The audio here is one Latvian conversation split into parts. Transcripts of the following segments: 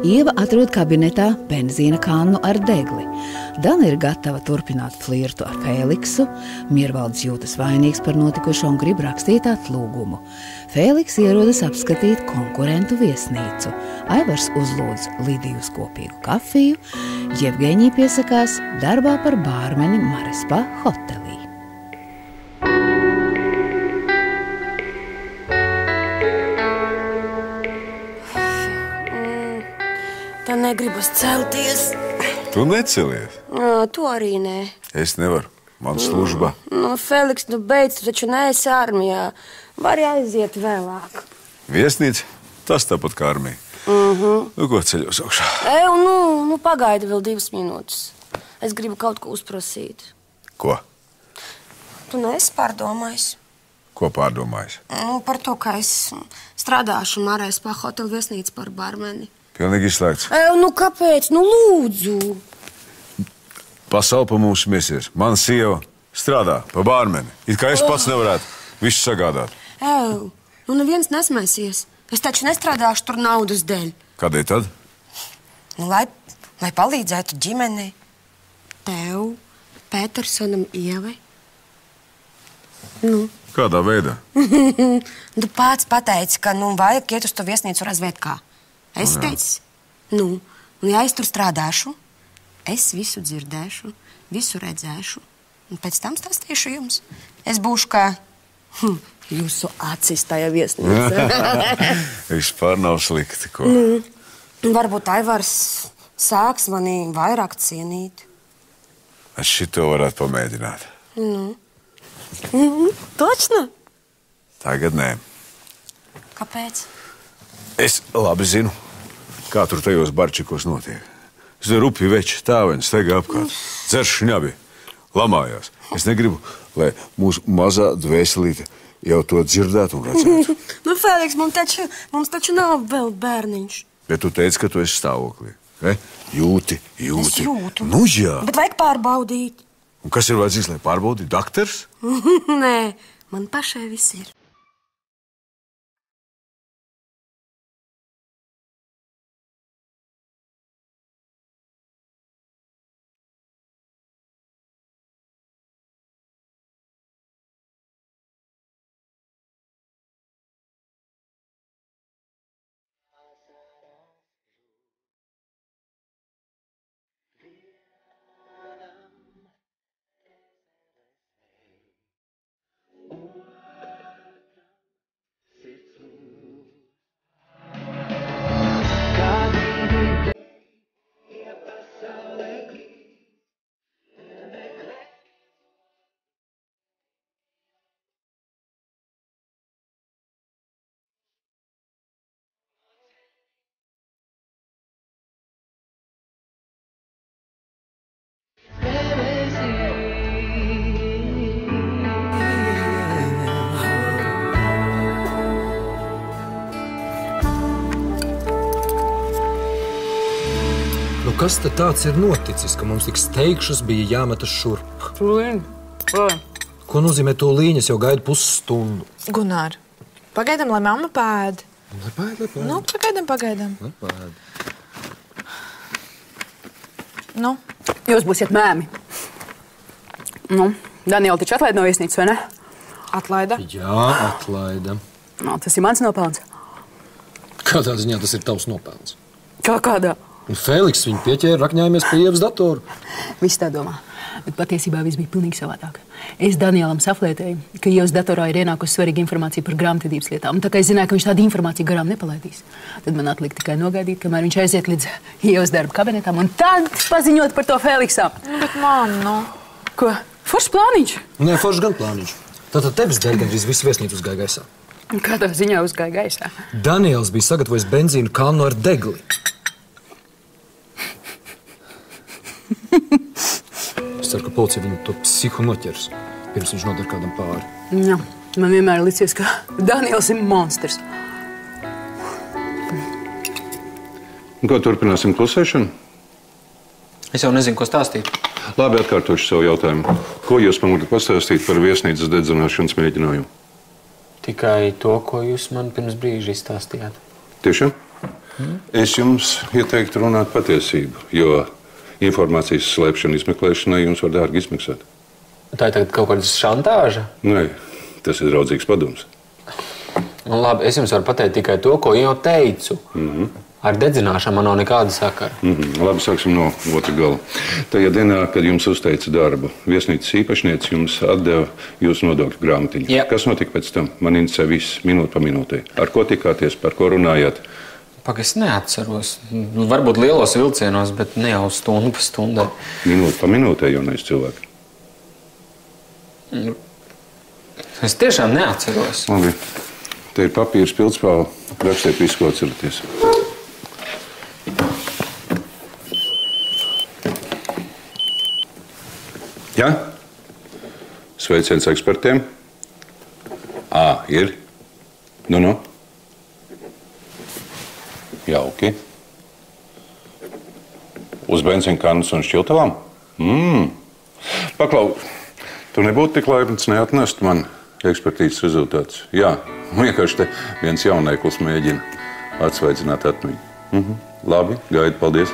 Ieva atrod kabinetā benzīna kannu ar degli. Dana ir gatava turpināt flirtu ar Fēliksu. Miervaldes jūtas vainīgs par notikušo un grib rakstīt atlūgumu. Fēliks ierodas apskatīt konkurentu viesnīcu. Aivars uzlūdz Lidiju uz kopīgu kafiju. Jevgeņija piesakās darbā par bārmeni Marespa hotelī. Tā negribas celties. Tu necelies? Tu arī nē. Es nevaru. Man služba. Fēliks, beidz, tu taču neesi armijā. Vari aiziet vēlāk. Viesnīca? Tas tāpat kā armija. Nu, ko ceļos augšā? Pagaidi vēl 2 minūtes. Es gribu kaut ko uzprasīt. Ko? Tu neesi pārdomājis? Ko pārdomājis? Par to, ka es strādāšu Marespa hotelu viesnīcu par barmeni. Pilnīgi izslēgts. Kāpēc? Lūdzu. Pasaule pa mums smiesies. Mana sieva strādā pa bārmeni. It kā es pats nevarētu visu sagādāt. Neviens nesmēsies. Es taču nestrādāšu tur naudas dēļ. Kādēļ tad? Lai palīdzētu ģimenei. Tev, Petersonam, Ievai. Kādā veidā? Tu pats pateici, ka vajag iet uz to viesnīcu razvēt kā. Es teicu, ja es tur strādāšu, es visu dzirdēšu, visu redzēšu, un pēc tam stāstīšu jums. Es būšu kā jūsu acis tajā viesnīcā. Vispār nav slikti, ko? Varbūt Aivars sāks mani vairāk cienīt. Es šito varētu pamēģināt. Točno? Tagad nē. Kāpēc? Es labi zinu, kā tur tajos barčikos notiek. Rupi veči, tāveņi steigā apkārt, dzer šņabi, lamājās. Es negribu, lai mūsu mazā dvēselīte jau to dzirdētu un redzētu. Fēliks, mums taču nav vēl bērniņš. Bet tu teici, ka tu esi stāvoklī. Jūti. Es jūtu. Jā. Bet vajag pārbaudīt. Un kas ir vajadzīgs, lai pārbaudītu? Dakters? Nē, man pašai viss ir. Kas tad tāds ir noticis, ka mums tik steigšus bija jāmetas šurp? Ko nozīmē to līņu? Es jau gaidu pusstundu. Gunār, pagaidām, lai mamma pēd. Lai pēd. Pagaidām. Lai pēd. Jūs būsiet mēmi. Daniela taču atlaida no viesnīcas, vai ne? Atlaida? Jā, atlaida. Tas ir mans nopelns. Kādā ziņā tas ir tavs nopelns? Kādā? Un Fēliks viņu pieķēra, rakņājamies pie Ievas datoru. Viss tā domā. Bet patiesībā viss bija pilnīgi savādāk. Es Danielam saflētēju, ka Ievas datorā ir ienākusi svarīga informācija par grāmatvedības lietām. Un tā kā es zināju, ka viņš tādu informāciju garām nepalaidīs, tad man atlika tikai nogaidīt, kamēr viņš aiziet līdz Ievas darba kabinetam un tad paziņot par to Fēliksam. Bet man, Ko? Foršs plāniņš? Nē, foršs gan plāniņš. Tātad tevis dēļ gandrīz visu viesnīcu uzgāja gaisā. Kādā ziņā uzgāja gaisā? Daniels bija sagatavojis benzīnu kannu ar degli. Es ceru, ka policija viņu to psihu noķers, pirms viņš nodara kādam pāri. Jā, man vienmēr licies, ka Daniels ir monstrs. Un kā turpināsim klusēšanu? Es jau nezinu, ko stāstīt. Labi, atkārtošu savu jautājumu. Ko jūs man varat pastāstīt par viesnīcas dedzināšanas mēģinājumu? Tikai to, ko jūs man pirms brīža izstāstījāt. Tiešām? Es jums ieteiktu runāt patiesību, jo informācijas slēpšana izmeklēšanai jums var dārgi izmaksāt. Tā ir tagad kaut kāda šantāža? Nē, tas ir draudzīgs padoms. Nu, labi, es jums varu pateikt tikai to, ko jau teicu. Ar dedzināšanu man nav nekāda sakara. Labi, sāksim no otra gala. Tajā dienā, kad jums uzteica darbu, viesnīcas īpašniece jums atdeva jūsu nodokļu grāmatiņu. Jā. Kas notika pēc tam? Man interesē viss minūte pa minūtei. Ar ko tikāties, par ko runājāt? Pak, es neatceros. Varbūt lielos vilcienos, bet ne jau stundu pa stundai. Minūte pa minūtei, jaunais cilvēks. Es tiešām neatceros. Labi. Te ir papīrs, pildspāle. Rakstiet visu, ko atceraties. Jā? Sveiciens ekspertiem. Ir. Nu. Jauki. Uz benzīnkannas un šķiltavām? Paklau, tu nebūtu tik laipns neatnest man ekspertīzes rezultātus. Jā, vienkārši te viens jaunēklis mēģina atsveicināt atmiņu. Labi, gaidu, paldies.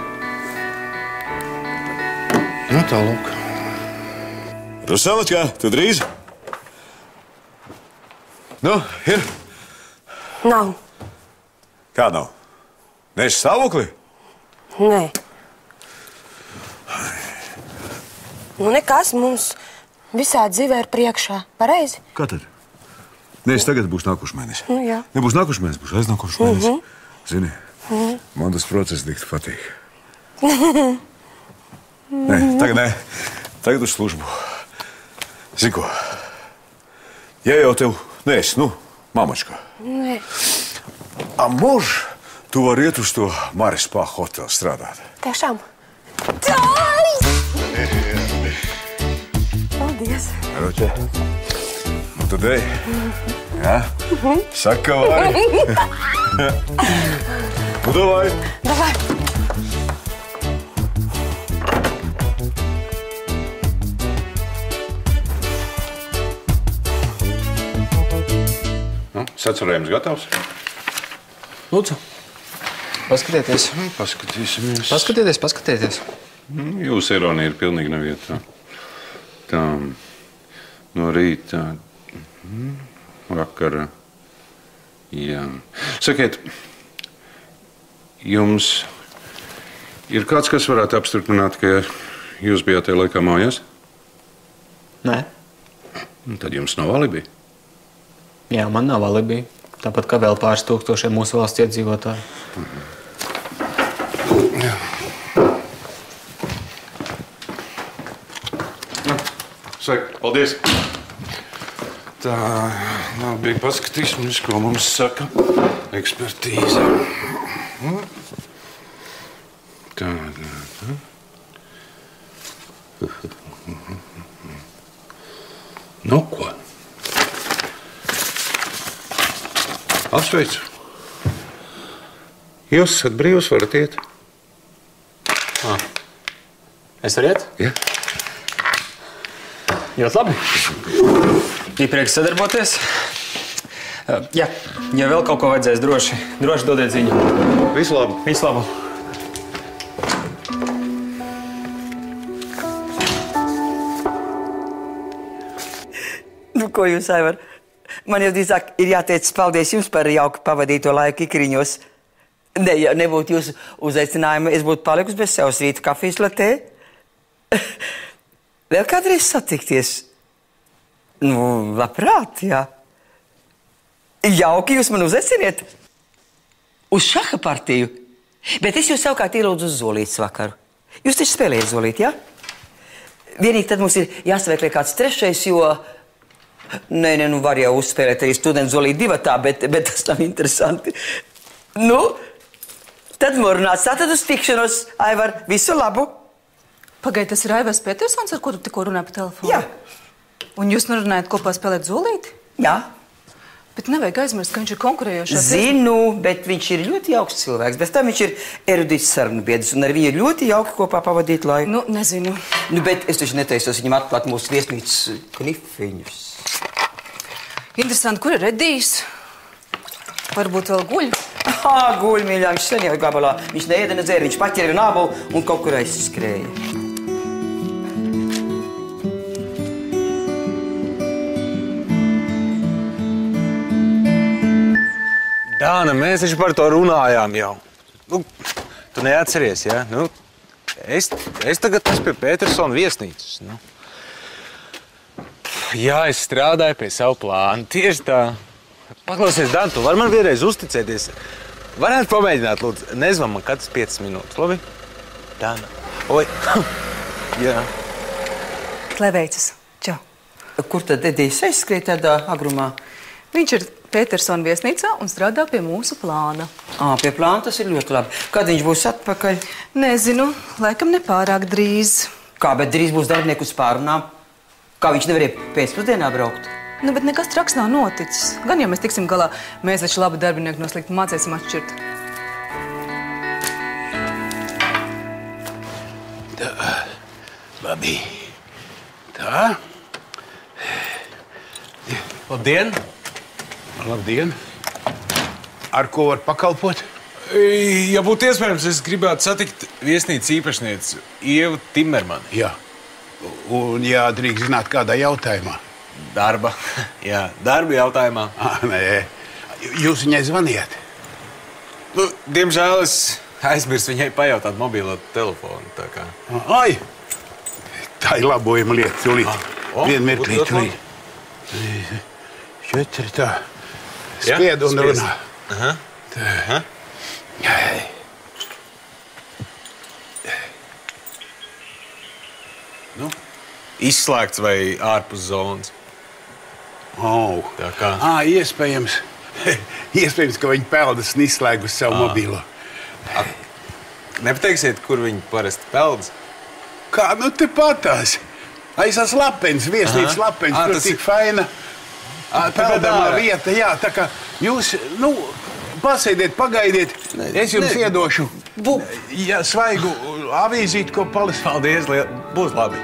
Nu, tālūk. Rusalačkā, tu drīz? Nu, ir? Nav. Kā nav? Neesi stāvoklī? Nē. Nu, nekas mums visā dzīvē ir priekšā. Pareizi? Kā tad? Nē, es tagad būs nākošu mēnesi. Nu, jā. Nebūs nākošu mēnesi, būs aiznākošu mēnesi. Zini, man tas process dikti patīk. Nē, tagad nē. Tagad uz službu. Zini ko? Ja jau tev neesi, mamačka. Nē. A mūž, tu vari iet uz to Maris Spā hotelu strādāt. Tiešām? Paldies. Roķe. Nu tad ej. Jā? Saka, vari. Nu, davai. Davai. Sacerējums gatavs? Lūdzu, paskatieties. Paskatīsimies. Paskatieties. Jūsu ironija ir pilnīgi nevietā. Tā, no rīta, vakara, jā. Sakiet, jums ir kāds, kas varētu apstiprināt, ka jūs bijāt tajā laikā mājās? Nē. Tad jums nav alibi. Jā, man nav alibi. Tāpat kā vēl pāris tūkstošiem mūsu valsts iedzīvotāju. Sveiki, paldies. Tā, labi, paskatīsimies, ko mums saka ekspertīze. Tā. Nu, ko? Apsveicu. Jūs esat brīvs, varat iet. Es varu iet? Jā. Ļoti labi. Ir prieks sadarboties. Jā, ja vēl kaut ko vajadzēs, droši dodiet ziņu. Visu labu. Visu labu. Nu, ko jūs, Aivar? Man jau drīzāk ir jāteic paldies jums par jauki pavadīto laiku Ikriņos. Ne, ja nebūtu jūsu uzaicinājuma, es būtu palikusi bez savas rīta kafijas latē. Vēl kādreiz satikties? Nu, labprāt, jā. Jauki jūs man uzaiciniet? Uz šaha partiju? Bet es jūs savukārt ielūdzu uz zolītes vakaru. Jūs taču spēlējat zolīt, jā? Vienīgi tad mums ir jāsavēklē kāds trešais, jo... Nē, nu var jau uzspēlēt arī studentu zolīt divatā, bet tas nav interesanti. Nu, tad morunāts. Tātad uz tikšanos, Aivar, visu labu. Pagaid, tas ir Aivars Petersons, ar ko tu tikko runāji pa telefonu? Jā. Un jūs runājat kopā spēlēt zolīti? Jā. Bet nevajag aizmirst, ka viņš ir konkurējošais. Zinu, bet viņš ir ļoti jauks cilvēks. Bez tam viņš ir erudīts sarunbiedrs un ar viņu ir ļoti jauki kopā pavadīt laiku. Nu, nezinu. Nu, bet es taču netaisos viņam atklāt mūsu viesnīcas knifiņus. Interesanti, kur ir Edijs? Varbūt vēl guļ? Guļ, mīļā, viņš sen jau gabalā. Viņš neēda, nedzēra, viņš paķēra nābolu un kaut kur aizskrēja. Dāna, mēs taču par to runājām jau. Tu neatceries, ja? Es tagad esmu pie Petersona viesnīcas. Jā, es strādāju pie savu plānu. Tieši tā. Paklausies, Dāna, tu vari man vienreiz uzticēties. Varētu pamēģināt, lūdzu. Nezvan man katrs 5 minūtes, labi? Dāna. Oi. Jā. Lai veicas. Čau. Kur tad Edijs aizskrēja tādā agrumā? Viņš ir Petersona viesnīcā un strādā pie mūsu plāna. Pie plāna tas ir ļoti labi. Kad viņš būs atpakaļ? Nezinu, laikam nepārāk drīz. Kā, bet drīz būs darbinieku uz pārunām? Kā viņš nevarēja pēcpusdienā braukt? Bet nekas traks nav noticis. Gan jau mēs tiksim galā, mēs taču labi darbinieku no slikta mācēsim atšķirt. Tā, labi. Tā. Labdien! Labdien! Ar ko var pakalpot? Ja būtu iespējams, es gribētu satikt viesnīcas īpašnieci Ievu Timermani. Jā. Un drīkst zināt, kādā jautājumā? Darba. Jā, darba jautājumā. Nē. Jūs viņai zvanījāt? Diemžēl es aizmirsu viņai pajautāt mobilo telefonu. Tā kā. Ai! Tā ir labojuma lieta. Tūlīt. Vienu mirklīt. Tūlīt. 4 tā. Spied un runā. Tā. Izslēgts vai ārpus zonas? Tā kā. Iespējams. Iespējams, ka viņi peldas un izslēgus savu mobilo. Nepateiksiet, kur viņi parasti peldas? Kā, te patās. Aizsās lapens, viesnīcas lapens, tur tik faina. Peldamā vieta, jā, tā kā jūs, pasēdiet, pagaidiet, es jums iedošu svaigu avīzīti, ko palasīt. Paldies, būs labi.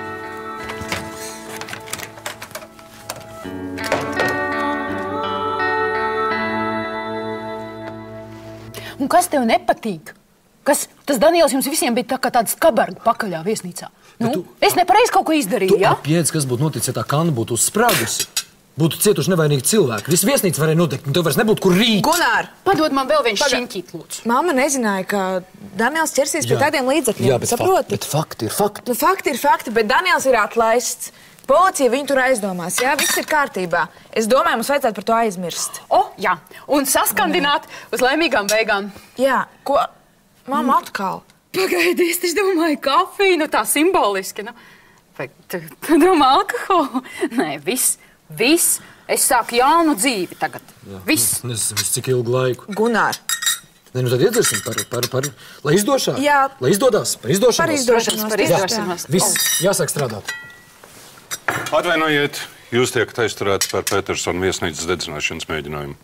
Un kas tev nepatīk? Tas Daniels jums visiem bija tā kā tāds kabarga pakaļā viesnīcā. Es nepareizi kaut ko izdarīju, ja? Tu apiedz, kas būtu noticis, ja tā kanna būtu uzsprāgusi. Būtu cietuši nevainīgi cilvēki. Visu viesnīcu varēja nodegt, un tev vairs nebūtu, kur rīt. Gunār! Padod man vēl viens šķiņķīt, lūdzu. Mamma nezināja, ka Daniels ķersīs pie tādiem līdzekļiem. Jā, bet fakti ir fakti. Fakti ir fakti, bet Daniels ir atlaists. Policija viņu tur aizdomās. Jā, viss ir kārtībā. Es domāju, mums vajadzētu par to aizmirst. Jā. Un saskandināt uz laimīgām beigām. Jā, ko? Mamma atkal. Pagaidi, es taču domāju kafiju, tā simboliski. Vai tu domā alkoholu? Nē, viss. Es sāku jaunu dzīvi tagad. Viss. Nezinu, cik ilgu laiku. Gunār. Tad iedzersim par lai izdošā. Jā. Lai izdodās. Par izdošanos. Viss. Jāsāk strādāt. Atvainojiet, jūs tiekat aizturēti par Petersona viesnīcas dedzināšanas mēģinājumu.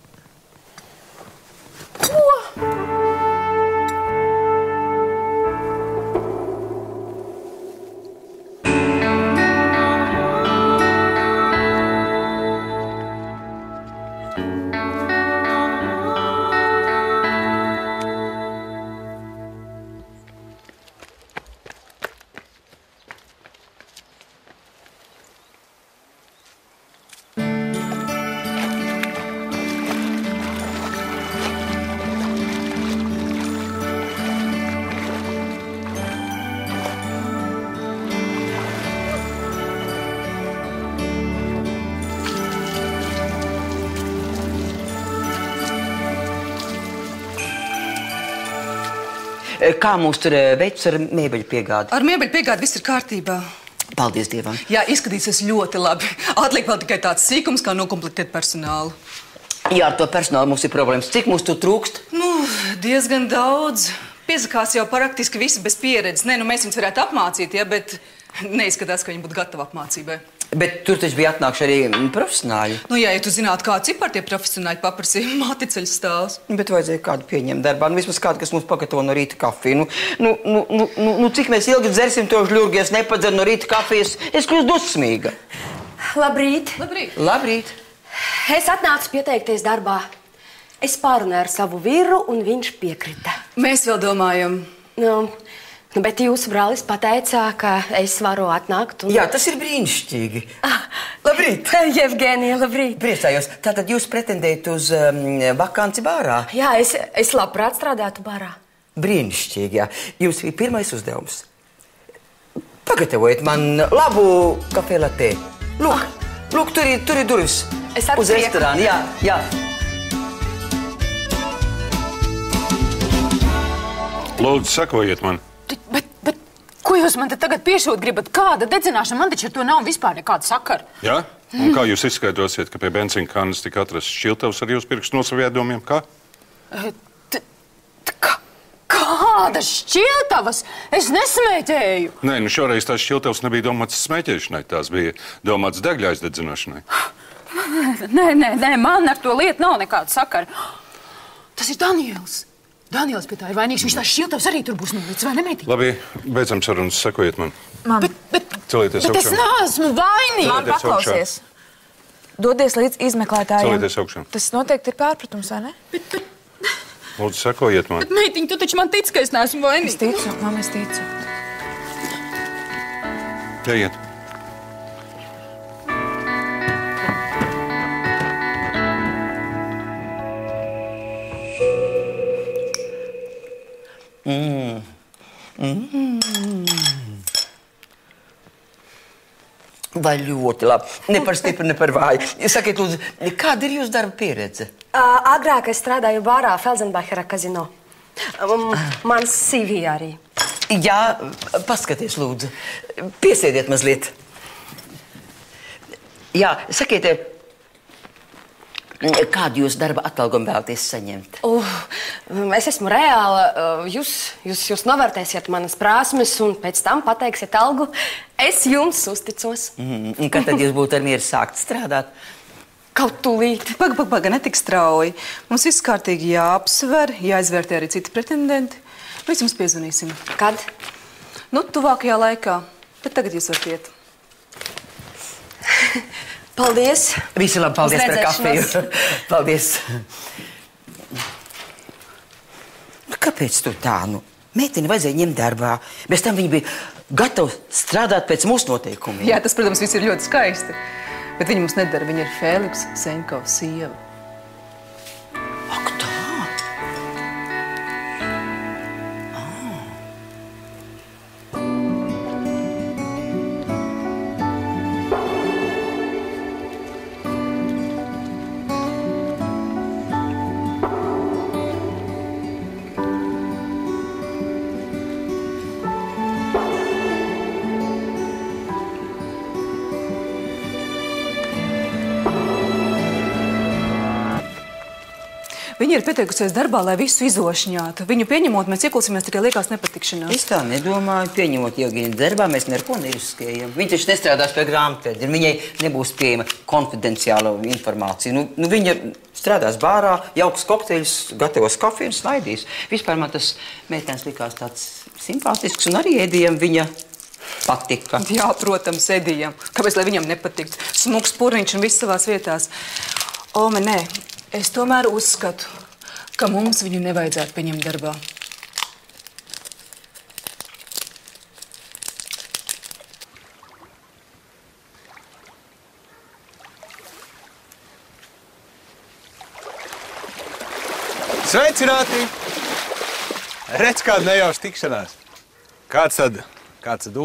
Kā mums tur veids ar mēbeļu piegādi? Ar mēbeļu piegādi viss ir kārtībā. Paldies Dievam. Jā, izskatīsies ļoti labi. Atliek vēl tikai tāds sīkums, kā nokomplektēt personālu. Jā, ar to personālu mums ir problēmas. Cik mums tur trūkst? Diezgan daudz. Piesakās jau praktiski visi bez pieredzes. Mēs viņus varētu apmācīt, bet neizskatās, ka viņi būtu gatavi apmācībai. Bet tur taču bija atnākuši arī profesionāļi. Ja tu zinātu, kāds ir par tie profesionāļi, paprasīja māticeļas stāvs. Bet vajadzēja kādu pieņemt darbā. Vismaz kādu, kas mums pagatavo no rīta kafiju. Cik mēs ilgi dzersim to žļurgi, es nepadzeru no rīta kafijas, es kļūstu dusmīga. Labrīt. Labrīt. Es atnācu pieteikties darbā. Es pārunāju ar savu vīru, un viņš piekrita. Mēs vēl domājam. Bet jūsu brālis pateica, ka es varu atnākt. Jā, tas ir brīnišķīgi. Labrīt! Jevgenija, labrīt! Priecājos. Tātad jūs pretendējat uz vakanci bārā? Jā, es labprāt strādātu bārā. Brīnišķīgi, jā. Jums ir pirmais uzdevums. Pagatavojiet man labu kafē latē. Lūk, tur ir durvis. Es ar uz prieku. restorānu, jā. Lūdzu, sakojiet man. Bet ko jūs man te tagad piešūt gribat? Kāda dedzināšana? Man taču ar to nav vispār nekāda sakara. Jā? Un kā jūs izskaidrosiet, ka pie benzīna kannas tika atrasts šķiltavs ar jūsu pirkstu nosaviedomiem? Kā? Kādas šķiltavas? Es nesmēķēju. Nē, šoreiz tās šķiltavs nebija domāts smēķēšanai, tās bija domāts degļa aizdedzināšanai. Nē, man ar to lietu nav nekāda sakara. Tas ir Daniels. Daniels pie tā ir vainīgs. Viņš tās šķiltavas arī tur būs nolicis, vai ne, meitī? Labi, beidzam sarunas, sekojiet man. Celieties Bet augšā. es neesmu vainīga. Man paklausies. Dodies līdz izmeklētājiem. Celieties augšā. Tas noteikti ir pārpratums, vai ne? Lūdzu, sekojiet man. Bet, meitiņ, tu taču man tici, ka es neesmu vainīga. Es ticu, mamma, es ticu. Ejiet. Vai ļoti labi. Ne par stipru, ne par vāju. Sakiet, lūdzu, kāda ir jūsu darba pieredze? Agrāk es strādāju bārā Felsenbachera kazino. Mans CV arī. Jā, paskaties, lūdzu. Piesēdiet mazliet. Jā, sakiet, kādu jūs darba atalgojumu vēlaties saņemt? Es esmu reāla. Jūs novērtēsiet manas prasmes un pēc tam pateiksiet algu. Es jums uzticos. Un kad tad jūs būtu ar mieru sākt strādāt? Kaut tūlīt. Paga, netik strauji. Mums viss kārtīgi jāapsver, jāizvērtē arī citi pretendenti. Mēs jums piezvanīsim. Kad? Tuvākajā laikā. Bet tagad jūs varat iet. Paldies. Visi labi, paldies par kafiju. Paldies. Kāpēc tu tā? Meiteni vajadzēja ņemt darbā. Bez tam viņa bija gatava strādāt pēc mūsu noteikumiem. Jā, tas, protams, viss ir ļoti skaisti. Bet viņa mums nedara. Viņa ir Fēliks Senkovs sieva. Ak, tā? Viņa ir pieteikusies darbā, lai visu izošņātu. Viņu pieņemot, mēs ieklausīsimies tikai liekās nepatikšanās. Es tā nedomāju. Pieņemot Jevgeniju darbā, mēs neko neriskējam. Viņa taču nestrādās pie grāmatvedļa. Viņai nebūs pieejama konfidenciāla informācija. Viņa strādās bārā, jauks kokteļus, gatavos kafiju un snaidīs. Vispār man tas meitenes likās tāds simpātisks un arī ēdījam viņa patika. Jā, protams, ēdījam. Kāpēc, lai viņam nepatikt? Smuks puriņš un viss savās vietās. Ome, nē. Es tomēr uzskatu, ka mums viņu nevajadzētu pieņemt darbā. Sveicināti! Redz, kāda nejauša tikšanās. Kāds tad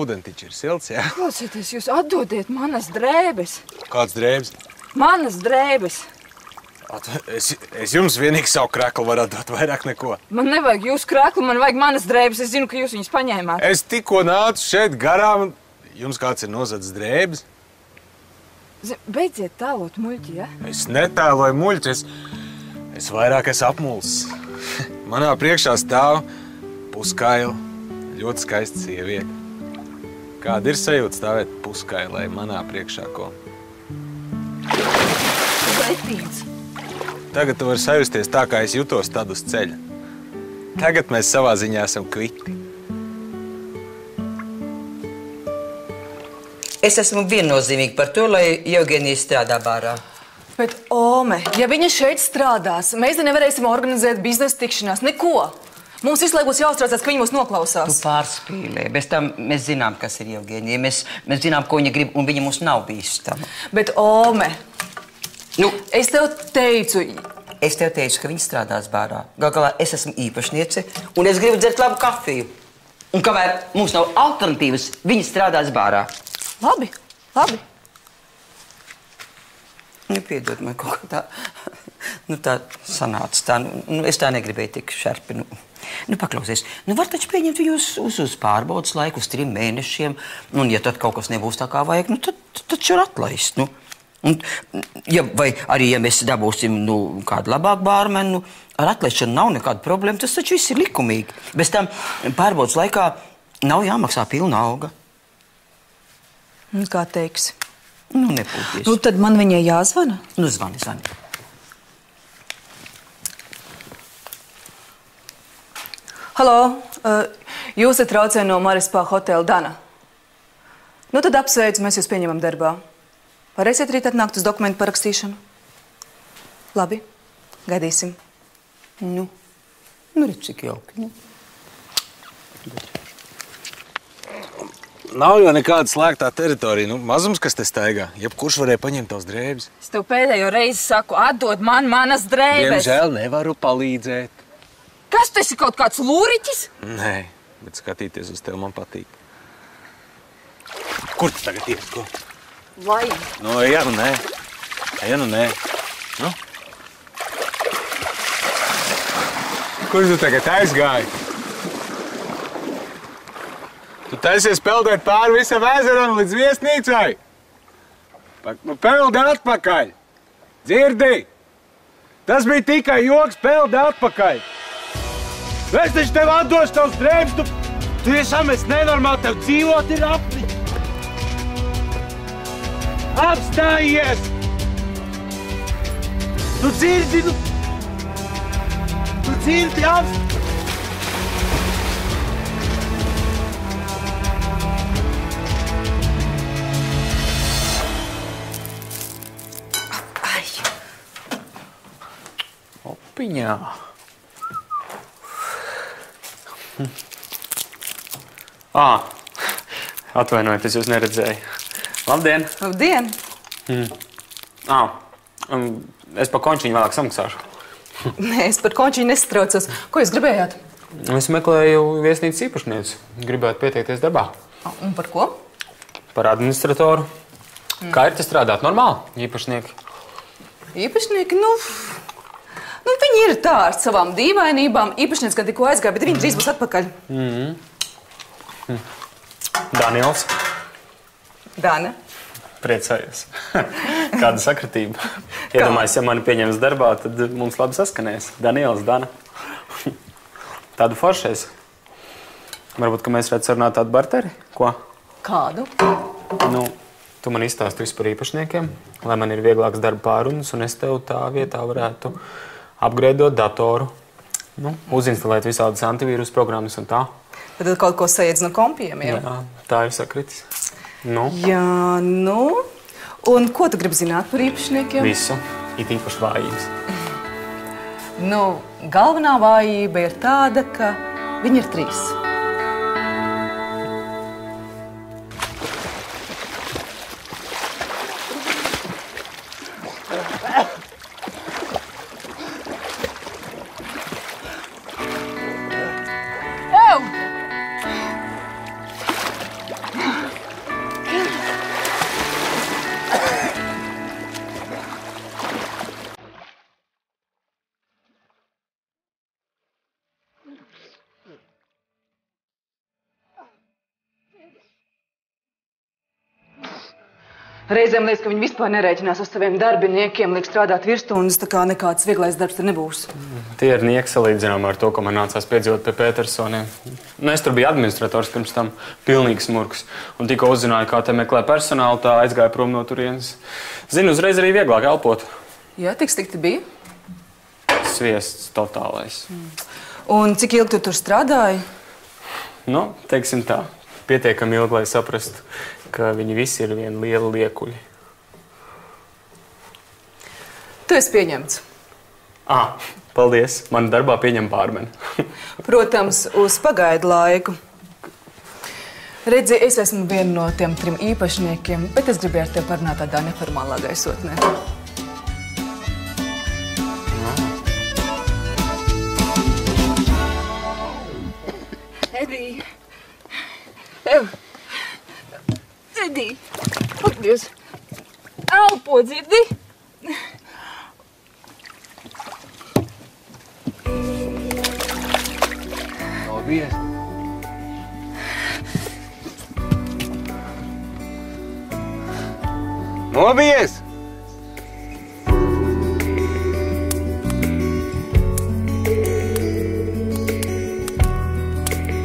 ūdentiķis ir silts, jā? Klausieties, jūs atdodiet manas drēbes. Kāds drēbes? Manas drēbes. Es jums vienīgi savu kreklu varu atdot, vairāk neko. Man nevajag jūsu kreklu, man vajag manas drēbes. Es zinu, ka jūs viņas paņēmāt. Es tikko nācu šeit garām. Jums kāds ir nozadzis drēbes? Beidziet tēlot muļķi, ja? Es netēloju muļķi, es vairāk esmu apmulsis. Manā priekšā stāv puskaila, ļoti skaista sieviete. Kāda ir sajūta stāvēt puskailai manā priekšā, ko? Pretīts. Tagad tu vari sajusties tā, kā es jutos tad uz ceļa. Tagad mēs savā ziņā esam kviti. Es esmu viennozīmīgi par to, lai Jevgenija strādā bārā. Bet, Ome, ja viņa šeit strādās, mēs nevarēsim organizēt biznesa tikšanās, neko. Mums visu laiku būs jāuztraucās, ka viņi mūs noklausās. Tu pārspīlē. Bez tam mēs zinām, kas ir Jevgenija. Mēs zinām, ko viņa grib, un viņa mums nav bīstama. Bet, Ome, es tev teicu... Es tev teicu, ka viņa strādās bārā. Gal galā es esmu īpašniece, un es gribu dzert labu kafiju. Un kamēr mums nav alternatīvas, viņa strādās bārā. Labi. Piedod man kaut kā tā... tā sanāca tā. Es tā negribēju tik šerpi. Paklausies. Var taču pieņemt jūs uz pārbaudas laiku, uz 3 mēnešiem. Un ja tad kaut kas nebūs tā kā vajag, tad var atlaist. Vai arī, ja mēs dabūsim kādu labāku bārmenu, ar atlaišanu nav nekāda problēma, tas taču viss ir likumīgi. Bez tam pārbaudas laikā nav jāmaksā pilna alga. Kā teiksi? Nepūties. Tad man viņai jāzvana? Zvani. Halo, jūs traucē no Marispā hotela Dana. Tad apsveicu, mēs jūs pieņemam darbā. Varēsiet rīt atnākt uz dokumentu parakstīšanu? Labi, gaidīsim. Redz, cik jauki. Nav jau nekāda slēgtā teritorija. Mazums, kas te staigā. Jebkurš varēja paņemt tavas drēbes. Es tev pēdējo reizi saku, atdod man manas drēbes. Diemžēl nevaru palīdzēt. Kas tu esi, kaut kāds lūriķis? Nē, bet skatīties uz tevi man patīk. Kur tu tagad iet? Ko? Vai? Ja nu nē. Kur tu tagad aizgāji? Tu taisies peldēt pāri visam ezeram līdz viesnīcai? Peldi atpakaļ! Dzirdi? Tas bija tikai joks, peldi atpakaļ! Es taču tev atdošu tavs drēbes, tu tiešām esi nenormāli, tev dzīvot ir apni! Apstājies! Tu dzirdi, Opiņā. Atvainojiet, es jūs neredzēju. Labdien! Labdien! Es par končiņu vēlāk samaksāšu. Nē, es par končiņu nesatraucos. Ko jūs gribējāt? Es meklēju viesnīcas īpašnieci. Gribētu pieteikties darbā. Un par ko? Par administratoru. Kā ir te strādāt? Normāli? Īpašnieki? Īpašnieki, viņi ir tā ar savām dīvainībām. Īpašnieks gan tikko aizgāja, bet viņi drīz būs atpakaļ. Daniels. Dana. Priecājos. Kāda sakratība. Iedomājies, ja mani pieņems darbā, tad mums labi saskanēs. Daniels, Dana. Tādu foršais. Varbūt, ka mēs varētu sarunāt tādu barteri? Ko? Kādu? Tu man izstāsti visu par īpašniekiem, lai man ir vieglāks darba pārunas, un es tev tā vietā varētu upgradeot datoru. Uzinstalēt visādas antivīrus programmas un tā. Tad kaut ko sajiedz no kompiem, jā? Jā, tā ir sakritis. Jā, Un ko tu gribi zināt par īpašniekiem? Visu. It īpaši vājības. Galvenā vājība ir tāda, ka viņi ir 3. Reizēm liekas, ka viņi vispār nerēķinās ar saviem darbiniekiem, liek strādāt virsstundas, tā kā nekāds vieglais darbs tur nebūs. Tie ir nieki salīdzinājumā ar to, ko man nācās piedzīvot pie Petersoniem. Es tur biju administrators pirms tam, pilnīgs murgs. Un tikko uzzināju, kā te meklē personālu, tā aizgāja prom no turienes. Zinu, uzreiz arī vieglāk elpot. Jā, tik slikti bija? Sviests totālais. Un cik ilgi tu tur strādāji? Teiksim tā. Pietiekami ilgi, lai saprastu, ka viņi visi ir viena liela liekuļi. Tu esi pieņemts. Paldies. Man darbā pieņem pārmeni. Protams, uz pagaidu laiku. Redzi, es esmu viena no tiem 3 īpašniekiem, bet es gribēju ar tevi parunāt tādā neformālā gaisotnē. Edī! Edī! Paldies! Elpo, dzirdi? Nobies! Nobies!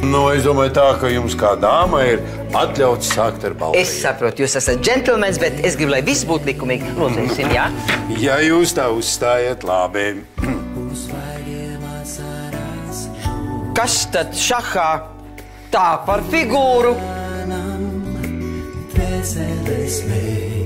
Nu, es domāju tā, ka jums kā dāma ir atļauts sākt ar balvu. Es saprotu, jūs esat džentlmenis, bet es gribu, lai viss būtu likumīgi. Lūdzu, jā? Ja jūs tā uzstājat, labi. Kas tad šahā tā par figūru? Dvēseles mēs